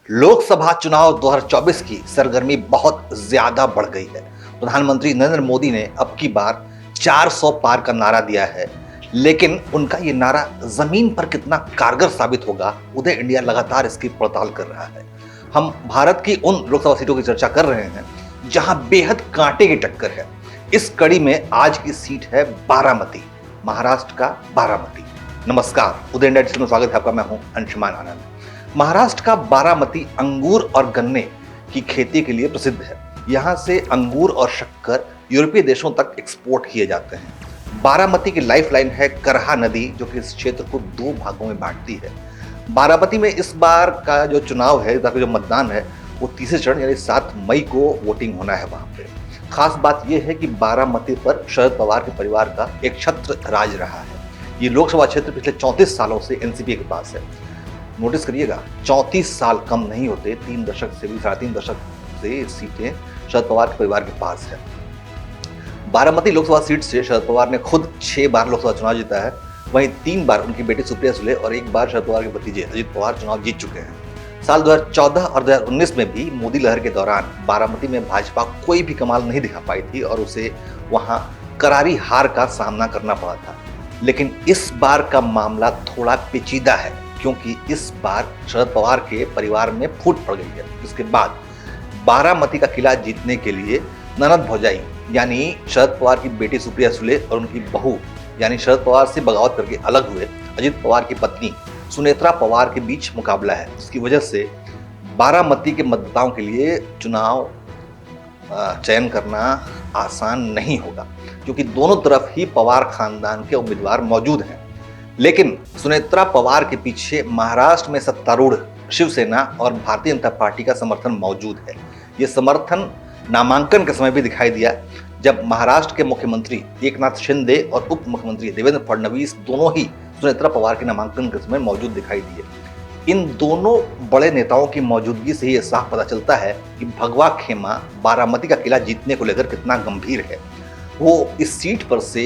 लोकसभा चुनाव 2024 की सरगर्मी बहुत ज्यादा बढ़ गई है। प्रधानमंत्री नरेंद्र मोदी ने अब की बार 400 पार का नारा दिया है, लेकिन उनका ये नारा जमीन पर कितना कारगर साबित होगा, उदय इंडिया लगातार इसकी पड़ताल कर रहा है। हम भारत की उन लोकसभा सीटों की चर्चा कर रहे हैं जहां बेहद कांटे की टक्कर है। इस कड़ी में आज की सीट है बारामती, महाराष्ट्र का बारामती। नमस्कार, उदय इंडिया डिजिटल में स्वागत है आपका। मैं हूं अंशुमान आनंद। महाराष्ट्र का बारामती अंगूर और गन्ने की खेती के लिए प्रसिद्ध है। यहाँ से अंगूर और शक्कर यूरोपीय देशों तक एक्सपोर्ट किए जाते हैं। बारामती की लाइफलाइन है करहा नदी, जो कि इस क्षेत्र को दो भागों में बांटती है। बारामती में इस बार का जो चुनाव है, जो मतदान है, वो तीसरे चरण यानी 7 मई को वोटिंग होना है। वहां पे खास बात यह है कि बारामती पर शरद पवार के परिवार का एक छत्र राज रहा है। ये लोकसभा क्षेत्र पिछले 34 सालों से एनसीपी के पास है। नोटिस करिएगा, 34 साल कम नहीं होते, 3 दशक से भी 3.5 दशक से सीटें शरद पवार के परिवार के पास है। बारामती लोकसभा सीट से शरद पवार ने खुद 6 बार लोकसभा चुनाव जीता है। वहीं 3 बार उनकी बेटी सुप्रिया सुले और 1 बार शरद पवार के भतीजे अजित पवार चुनाव जीत चुके हैं। साल 2014 और 2019 में भी मोदी लहर के दौरान बारामती में भाजपा कोई भी कमाल नहीं दिखा पाई थी और उसे वहां करारी हार का सामना करना पड़ा था। लेकिन इस बार का मामला थोड़ा पेचीदा है, क्योंकि इस बार शरद पवार के परिवार में फूट पड़ गई है। इसके बाद बारामती का किला जीतने के लिए ननद भौजाई यानी शरद पवार की बेटी सुप्रिया सुले और उनकी बहू यानी शरद पवार से बगावत करके अलग हुए अजित पवार की पत्नी सुनेत्रा पवार के बीच मुकाबला है। इसकी वजह से बारामती के मतदाताओं के लिए चुनाव चयन करना आसान नहीं होगा, क्योंकि दोनों तरफ ही पवार खानदान के उम्मीदवार मौजूद हैं। लेकिन सुनेत्रा पवार के पीछे महाराष्ट्र में सत्तारूढ़ शिवसेना और भारतीय जनता पार्टी का समर्थन मौजूद है। ये समर्थन नामांकन के समय भी दिखाई दिया, जब महाराष्ट्र के मुख्यमंत्री एकनाथ शिंदे और उप मुख्यमंत्री देवेंद्र फडणवीस दोनों ही सुनेत्रा पवार के नामांकन के समय मौजूद दिखाई दिए। इन दोनों बड़े नेताओं की मौजूदगी से ही साफ पता चलता है कि भगवा खेमा बारामती का किला जीतने को लेकर कितना गंभीर है। वो इस सीट पर से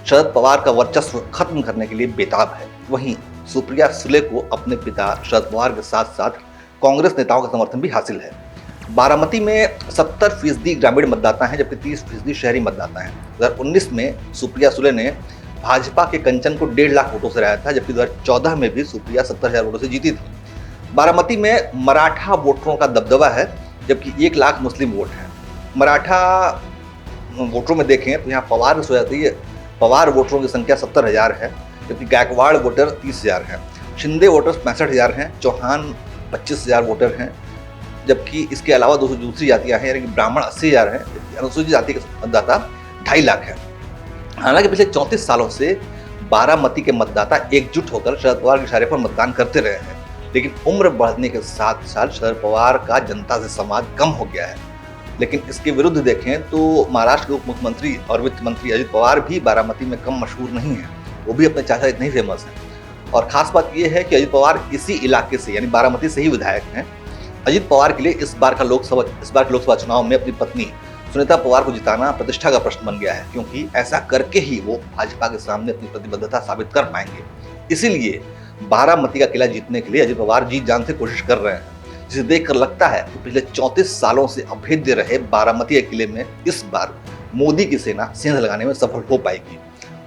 शरद पवार का वर्चस्व खत्म करने के लिए बेताब है। वहीं सुप्रिया सुले को अपने पिता शरद पवार के साथ साथ कांग्रेस नेताओं का समर्थन भी हासिल है। बारामती में 70% ग्रामीण मतदाता हैं, जबकि 30% शहरी मतदाता हैं। 2019 में सुप्रिया सुले ने भाजपा के कंचन को 1.5 लाख वोटों से हराया था, जबकि 2014 में भी सुप्रिया 70,000 वोटों से जीती थी। बारामती में मराठा वोटरों का दबदबा है, जबकि 1 लाख मुस्लिम वोट हैं। मराठा वोटरों में देखें तो यहाँ पवार हो जाती है। पवार वोटरों की संख्या 70,000 है, जबकि गायकवाड़ वोटर 30,000 हैं। शिंदे वोटर्स 65,000 हैं। चौहान 25,000 वोटर हैं, जबकि इसके अलावा दूसरी जातियाँ हैं, यानी कि ब्राह्मण 80,000 हैं। अनुसूचित जाति के मतदाता 2.5 लाख हैं। हालांकि पिछले 34 सालों से बारामती के मतदाता एकजुट होकर शरद पवार के इशारे पर मतदान करते रहे हैं, लेकिन उम्र बढ़ने के साथ साथ शरद पवार का जनता से संवाद कम हो गया है। लेकिन इसके विरुद्ध देखें तो महाराष्ट्र के उप मुख्यमंत्री और वित्त मंत्री अजित पवार भी बारामती में कम मशहूर नहीं है। वो भी अपने चाचा इतने ही फेमस हैं। और खास बात यह है कि अजित पवार इसी इलाके से यानी बारामती से ही विधायक हैं। अजित पवार के लिए इस बार के लोकसभा चुनाव में अपनी पत्नी सुनीता पवार को जिताना प्रतिष्ठा का प्रश्न बन गया है, क्योंकि ऐसा करके ही वो भाजपा के सामने अपनी प्रतिबद्धता साबित कर पाएंगे। इसीलिए बारामती का किला जीतने के लिए अजित पवार जी जान से कोशिश कर रहे हैं, जिसे देखकर लगता है कि पिछले 34 सालों से अभेद्य रहे बारामती के किले में इस बार मोदी की सेना सेंध लगाने में सफल हो पाएगी।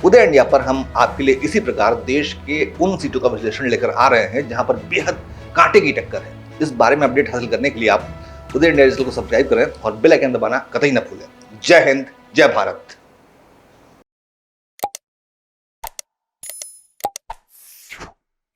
उदय इंडिया पर हम आपके लिए इसी प्रकार देश के उन सीटों का विश्लेषण लेकर आ रहे हैं जहां पर बेहद कांटे की टक्कर है। इस बारे में अपडेट हासिल करने के लिए आप उदय इंडिया डिजिटल को सब्सक्राइब करें और बेल आइकन दबाना कतई न भूलें। जय हिंद, जय भारत।